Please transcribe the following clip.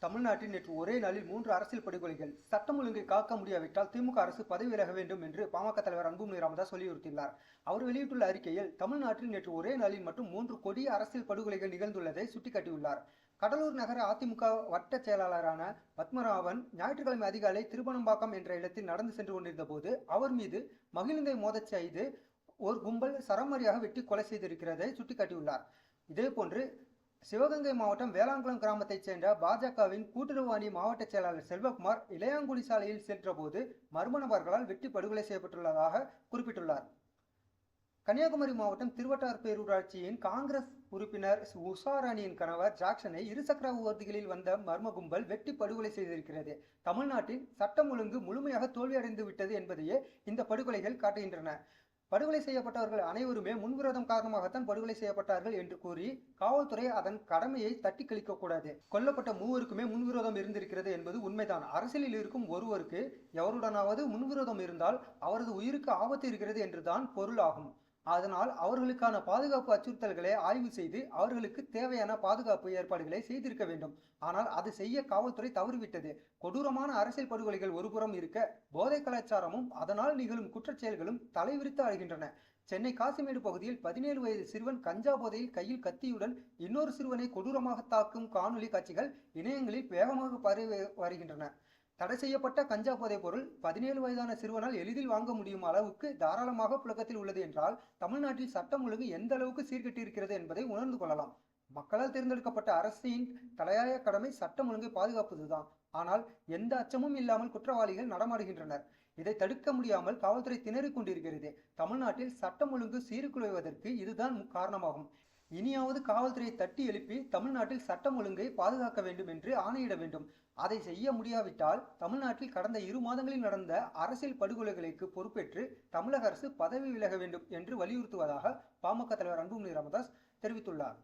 தமிழ்நாட்டில் நேற்று ஒரே நாளில் 3 அரசியல் படுகொலைகள். சட்டம் ஒழுங்கை காக்க முடியாவிட்டால் திமுக அரசு பதவி விலக வேண்டும் என்று பாமக தலைவர் அன்புமணி ராமதாஸ் வலியுறுத்தியுள்ளார். அவர் வெளியிட்டுள்ள அறிக்கையில் தமிழ்நாட்டில் நேற்று ஒரே நாளில் மட்டும் 3 கொடிய அரசியல் படுகொலைகள் நிகழ்ந்துள்ளதை சுட்டிக்காட்டியுள்ளார். கடலூர் நகர அதிமுக வட்ட செயலாளரான பத்மநாபன் ஞாயிற்றுக்கிழமை அதிகாலை திருப்பனம்பாக்கம் என்ற இடத்தில் நடந்து சென்று கொண்டிருந்த போது அவர் மீது மகிழுந்தை மோதச் செய்து ஒரு கும்பல் சரமாரியாக வெட்டி கொலை செய்திருக்கிறதை சுட்டிக்காட்டியுள்ளார். இதேபோன்று சிவகங்கை மாவட்டம் வேளாங்குளம் கிராமத்தைச் சேர்ந்த பாஜகவின் கூட்டுறவு அணி மாவட்ட செயலாளர் செல்வகுமார் இளையாங்குடி சாலையில் சென்றபோது மர்ம நபர்களால் வெட்டி படுகொலை செய்யப்பட்டுள்ளதாக குறிப்பிட்டுள்ளார். கன்னியாகுமரி மாவட்டம் திருவட்டார் பேரூராட்சியின் காங்கிரஸ் உறுப்பினர் உஷாராணியின் கணவர் ஜாக்சனை இருசக்கர ஊர்திகளில் வந்த மர்ம கும்பல் வெட்டி படுகொலை செய்திருக்கிறது. தமிழ்நாட்டில் சட்டம் ஒழுங்கு முழுமையாக தோல்வியடைந்து விட்டது என்பதையே இந்த படுகொலைகள் காட்டுகின்றன. படுகொலை செய்யப்பட்டவர்கள் அனைவருமே முன்விரோதம் காரணமாகத்தான் படுகொலை செய்யப்பட்டார்கள் என்று கூறி காவல்துறை அதன் கடமையை தட்டி கழிக்கக்கூடாது. கொல்லப்பட்ட 3 முன்விரோதம் இருந்திருக்கிறது என்பது உண்மைதான். அரசியலில் இருக்கும் ஒருவருக்கு எவருடனாவது முன்விரோதம் இருந்தால் அவரது உயிருக்கு ஆபத்து இருக்கிறது என்றுதான் பொருள் ஆகும். அதனால் அவர்களுக்கான பாதுகாப்பு அச்சுறுத்தல்களை ஆய்வு செய்து அவர்களுக்கு தேவையான பாதுகாப்பு ஏற்பாடுகளை செய்திருக்க வேண்டும். ஆனால் அது செய்ய காவல்துறை தவறிவிட்டது. கொடூரமான அரசியல் படுகொலைகள் ஒருபுறம் இருக்க போதை கலாச்சாரமும் அதனால் நிகழும் குற்றச்செயல்களும் தலைவிரித்து ஆடுகின்றன. சென்னை காசிமேடு பகுதியில் 17 வயது சிறுவன் கஞ்சா போதையில் கையில் கத்தியுடன் இன்னொரு சிறுவனை கொடூரமாக தாக்கும் காணொலி காட்சிகள் இணையங்களில் வேகமாக பரவி வருகின்றன. தடை செய்யப்பட்ட கஞ்சா போதைப் பொருள் 17 வயதான சிறுவனால் எளிதில் வாங்க முடியும் அளவுக்கு தாராளமாக புழக்கத்தில் உள்ளது என்றால் தமிழ்நாட்டில் சட்டம் ஒழுங்கு எந்த அளவுக்கு சீர்கெட்டிருக்கிறது என்பதை உணர்ந்து கொள்ளலாம். மக்களால் தேர்ந்தெடுக்கப்பட்ட அரசின் தலையாய கடமை சட்டம் ஒழுங்கை பாதுகாப்பதுதான். ஆனால் எந்த அச்சமும் இல்லாமல் குற்றவாளிகள் நடமாடுகின்றனர். இதை தடுக்க முடியாமல் காவல்துறை திணறிக் கொண்டிருக்கிறது. தமிழ்நாட்டில் சட்டம் ஒழுங்கு சீர்குலைவதற்கு இதுதான் காரணமாகும். இனியாவது காவல்துறையை தட்டி எழுப்பி தமிழ்நாட்டில் சட்டம் ஒழுங்கை பாதுகாக்க வேண்டும் என்று ஆணையிட வேண்டும். அதை செய்ய முடியாவிட்டால் தமிழ்நாட்டில் கடந்த 2 மாதங்களில் நடந்த அரசியல் படுகொலைகளுக்கு பொறுப்பேற்று தமிழக அரசு பதவி விலக வேண்டும் என்று வலியுறுத்துவதாக பாமக தலைவர் அன்புமணி ராமதாஸ் தெரிவித்துள்ளார்.